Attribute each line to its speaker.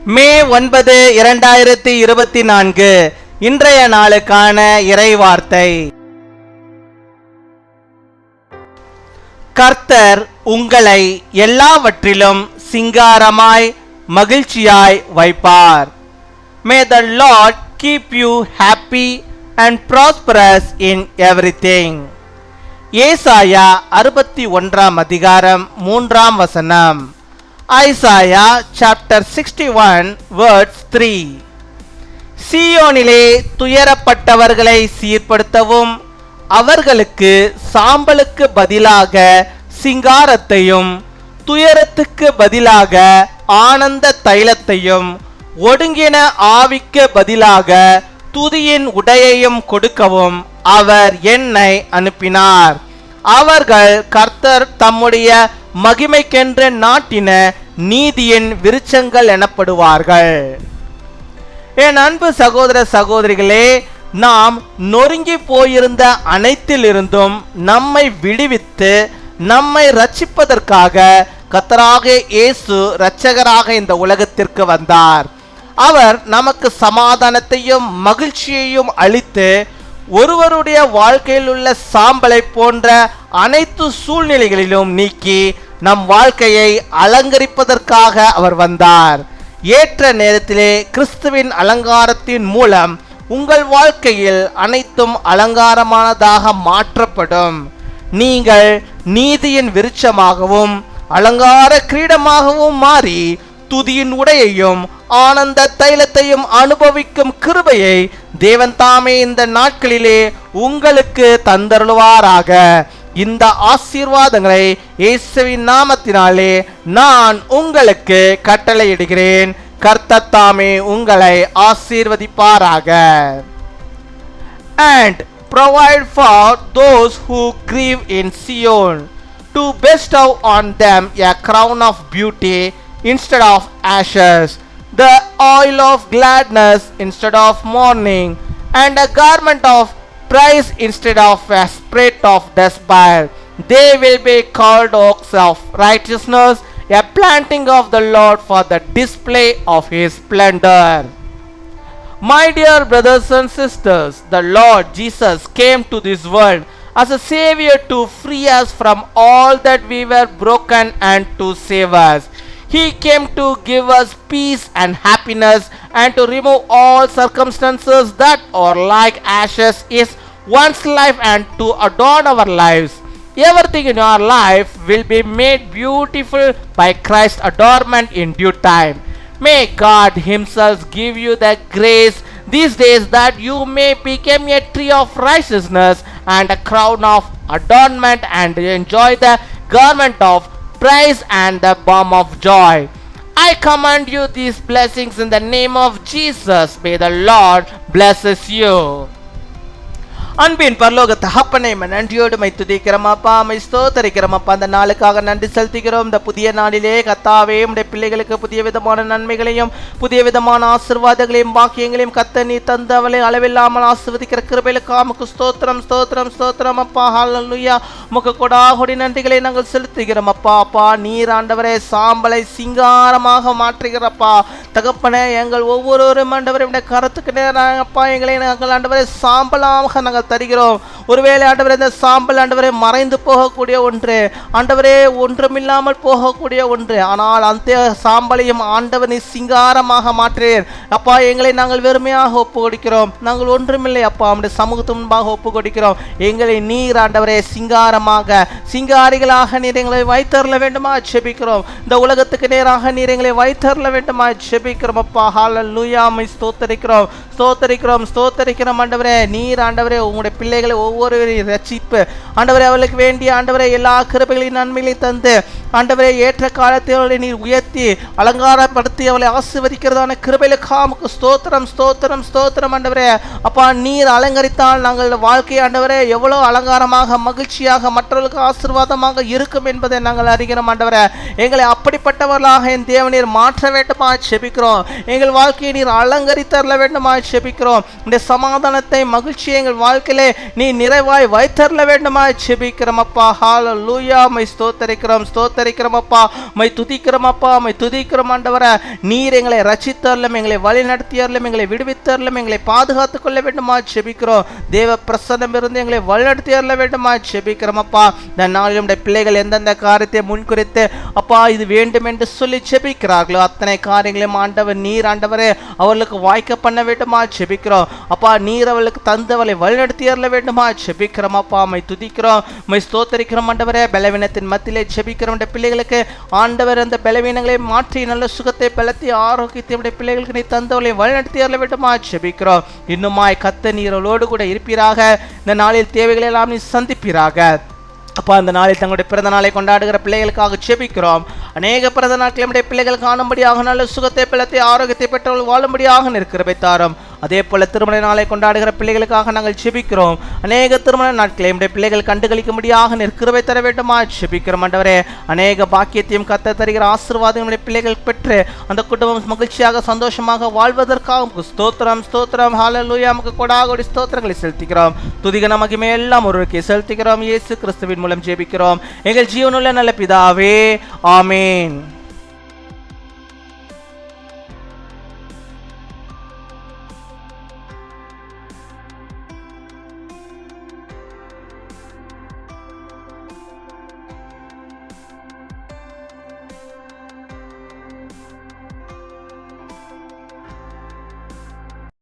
Speaker 1: மே 9, 2024 இன்றைய நாளுக்கான இறைவார்த்தை. கர்த்தர் உங்களை எல்லாவற்றிலும் சிங்காரமாய் மகிழ்ச்சியாய் வைப்பார். May the Lord keep you happy and prosperous in everything. ஏசாயா 61 அதிகாரம் 3 வசனம். Isaiah chapter 61 verse 3. சீயோனிலே துயரப்பட்டவர்களை சீர்படுத்தவும் அவர்களுக்கு சாம்பலுக்கு பதிலாக சிங்காரத்தையும் துயரத்துக்கு பதிலாக ஆனந்த தைலத்தையும் ஒடுங்கின ஆவிக்கு பதிலாக துதியின் உடையையும் கொடுக்கவும் அவர் என்னை அனுப்பினார். அவர்கள் கர்த்தர் தம்முடைய மகிமைக்கென்று நாட்டின நீதியின் விருட்சங்கள் எனப்படுவார்கள். என் அன்பு சகோதர சகோதரிகளே, நாம் நொறுங்கி போயிருந்த அனைத்திலிருந்தும் நம்மை விடுவித்து நம்மை ரட்சிப்பதற்காக கர்த்தராகிய இயேசு இரட்சகராக இந்த உலகத்திற்கு வந்தார். அவர் நமக்கு சமாதானத்தையும் மகிழ்ச்சியையும் அளித்து ஒருவருடைய வாழ்க்கையில் உள்ள சாம்பலை போன்ற அனைத்து சூழ்நிலைகளிலும் நீக்கி நம் வாழ்க்கையை அலங்கரிப்பதற்காக அவர் வந்தார். ஏற்ற நேரத்திலே கிறிஸ்துவின் அலங்காரத்தின் மூலம் உங்கள் வாழ்க்கையில் அனைத்தும் அலங்காரமானதாக மாற்றப்படும். நீங்கள் நீதியின் விருட்சமாகவும் அலங்கார கிரீடமாகவும் மாறி துதியின் உடையையும் ஆனந்த தைலத்தையும் அனுபவிக்கும் கிருபையை தேவன் தாமே இந்த நாட்களிலே உங்களுக்கு தந்தருள்வாராக. இந்த ஆசீர்வாதங்களை இயேசுவின் நாமத்தினாலே நான் உங்களுக்கு கட்டளையிடுகிறேன். கர்த்தர் தாமே உங்களை ஆசீர்வதிப்பாராக. And provide for those who grieve in Zion, to bestow on them a crown of beauty instead of ashes, the oil of gladness instead of mourning, and a garment of praise instead of a spirit of despair. They will be called oaks of righteousness, a planting of the Lord for the display of his splendor. My dear brothers and sisters, the Lord Jesus came to this world as a savior to free us from all that we were broken and to save us. He came to give us peace and happiness and to remove all circumstances that are like ashes in one's life and to adorn our lives. Everything in our life will be made beautiful by Christ's adornment in due time. May God himself give you the grace these days that you may become a tree of righteousness and a crown of adornment and enjoy the garment of praise and the balm of joy. I command you these blessings in the name of Jesus. May the Lord blesses you. அன்பின் பரலோக தகப்பனே, நன்றியோடு my துதிக்கிறோம் அப்பா, my ஸ்தோத்தரிக்கிறோம் அப்பா. அந்த நாளுக்காக நன்றி செலுத்துகிறோம். இந்த புதிய நாளிலே கர்த்தாவே உம்முடைய பிள்ளைகளுக்கு புதிய விதமான நன்மைகளையும் புதிய விதமான ஆசீர்வாதங்களையும் பாக்கியங்களையும் கர்த்தர் நீ தந்து அவளை அளவில்லாமல் ஆசீர்வதிக்கிற கிருபைகளுக்கு உமக்கு ஸ்தோத்திரம் ஸ்தோத்திரம் ஸ்தோத்திரம் அப்பா. ஹல்லேலூயா. உமக்கு கொடாகொடி நன்றிகளை நாங்கள் செலுத்துகிறோம் அப்பா. அப்பா நீர் ஆண்டவரே சாம்பலை சிங்காரமாக மாற்றுகிறப்பா தகப்பனே. எங்கள் ஒவ்வொருவரும் ஆண்டவரே உடைய கரத்துக்கு நேராக அப்பா எங்களை நாங்கள் ஆண்டவரே சாம்பலாக நாங்கள் தருகிறோம். ஒருவேளை ஆண்டவரே இந்த சாம்பல் ஆண்டவரே மறைந்து போகக்கூடிய ஒன்று, ஆண்டவரே ஒன்றுமில்லாமல் போகக்கூடிய ஒன்று. ஆனால் அந்த சாம்பலையும் ஆண்டவனை சிங்காரமாக மாற்றேன் அப்பா. எங்களை நாங்கள் வெறுமையாக ஒப்பு கொடுக்கிறோம். நாங்கள் ஒன்றுமில்லை அப்பா, நம்முடைய சமூகத்து முன்பாக ஒப்பு கொடுக்கிறோம். எங்களை நீர் ஆண்டவரே சிங்காரமாக சிங்காரிகளாக நீர் எங்களை வைத்தருள வேண்டுமா ஜெபிக்கிறோம். இந்த உலகத்துக்கு நேராக நீர் எங்களை வைத்தருள வேண்டுமா ஜெபிக்கிறோம் அப்பா. ஹல்லேலூயா. ஸ்தோத்தரிக்கிறோம் ஸ்தோத்தரிக்கிறோம் ஸ்தோத்தரிக்கிறோம் ஆண்டவரே. நீர் ஆண்டவரே உங்களுடைய பிள்ளைகளை ஒவ்வொருவரையும் ரட்சிப்பு ஆண்டவரே அவர்களுக்கு வேண்டிய ஆண்டவரே எல்லா கிருபைகளையும் நன்மைகளையும் தந்து ஆண்டவரே ஏற்ற காலத்தில் நீர் உயர்த்தி அலங்காரப்படுத்தி அவளை ஆசீர்வதிக்கிறதான கிருபைகளுக்கு ஸ்தோத்திரம் ஸ்தோத்திரம் ஸ்தோத்திரம் ஆண்டவரே. அப்பா நீர் அலங்கரித்தால் நாங்கள் வாழ்க்கை ஆண்டவரே எவ்வளோ அலங்காரமாக மகிழ்ச்சியாக மற்றவர்களுக்கு ஆசீர்வாதமாக இருக்கும் என்பதை நாங்கள் அறிகிறோம் ஆண்டவரே. எங்களை அப்படிப்பட்டவர்களாக என் தேவநீர் மாற்ற வேண்டுமா ஜெபிக்கிறோம். எங்கள் வாழ்க்கையை நீர் அலங்கரித்தரல வேண்டுமா ஜெபிக்கிறோம். இந்த சமாதானத்தை மகிழ்ச்சியை எங்கள் வாழ்க்கையிலே நீ நிறைவாய் வைத்தரல வேண்டுமா ஜெபிக்கிறோம் அப்பா. ஹalleluya. மை ஸ்தோத்தரிக்கிறோம் அப்பா. மை துதிக்கிறோம் அப்பா. மை துதிக்கிறோம் ஆண்டவரே. நீர் எங்களை ரட்சித்தருளும், எங்களை வழி நடத்தியருளும், எங்களை விடுவித்தருளும், எங்களை பாதுகாத்துக் கொள்ள வேண்டுமா ஜெபிக்கிறோம். தேவ பிரசன்னம் இருந்து எங்களை வழிநடத்தி அருள வேண்டுமா ஜெபிக்கிறோம் அப்பா. இந்த நாளில் நம்முடைய பிள்ளைகள் எந்தெந்த காரியத்தை முன்குறித்து அப்பா இது வேண்டும் என்று சொல்லி ஜெபிக்கிறார்களோ அத்தனை காரியங்களையும் ஆண்டவர் நீர் ஆண்டவரே அவர்களுக்கு வாய்க்க பண்ண வேண்டுமா ஜெபிக்கிறோம் அப்பா. நீர் அவர்களுக்கு தந்தவளை வழிநடத்தி அருள வேண்டுமா ஜெபிக்கிறோம் அப்பா. மை துதிக்கிறோம், மை ஸ்தோத்தரிக்கிறோம் ஆண்டவரே. பலவீனத்தின் மத்தியிலே ஜெபிக்கிறோம் பிள்ளைகளுக்கு ஆண்டவர் அந்த பலவீனங்களை மாற்றி நல்ல சுகத்தை பலத்தை ஆரோக்கியத்தை பிள்ளைகளுக்கு நீ தந்தவளை வழிநடத்தி அருள வேண்டுமா ஜெபிக்கிறோம். இன்னுமாய் கத்த நீரோடு கூட இருப்பீராக. இந்த நாளில் தேவைகளை எல்லாம் நீ சந்திப்பீராக அப்பா. அந்த நாளில் தங்களுடைய பிறந்த நாளை கொண்டாடுகிற பிள்ளைகளுக்காக ஜெபிக்கிறோம். அநேக பிறந்த நாட்கள் நம்முடைய பிள்ளைகள் காணும்படியாக நல்ல சுகத்தை பலத்தை ஆரோக்கியத்தை பெற்றவர்கள் வாழும்படியாக நிற்கிறவை தாரும். அதே போல திருமண நாளை கொண்டாடுகிற பிள்ளைகளுக்காக நாங்கள் ஜெபிக்கிறோம். அநேக திருமண நாட்களை நம்முடைய பிள்ளைகள் கண்டுகளிக்கும்படியாக நிற்கிறவை தர வேண்டுமா ஜெபிக்கிறோம் ஆண்டவரே. அநேக பாக்கியத்தையும் கத்த தருகிற ஆசீர்வாதம் நம்முடைய பிள்ளைகள் பெற்று அந்த குடும்பம் மகிழ்ச்சியாக சந்தோஷமாக வாழ்வதற்காக ஸ்தோத்திரம் ஹalleluya. நமக்கு கொடாகோடி ஸ்தோத்திரங்களை செலுத்துகிறோம். துதிகன மகிமை எல்லாம் ஒருவருக்கே செலுத்துகிறோம். இயேசு கிறிஸ்துவின் மூலம் ஜெபிக்கிறோம் எங்கள் ஜீவனுள்ள நல்ல பிதாவே, ஆமென்.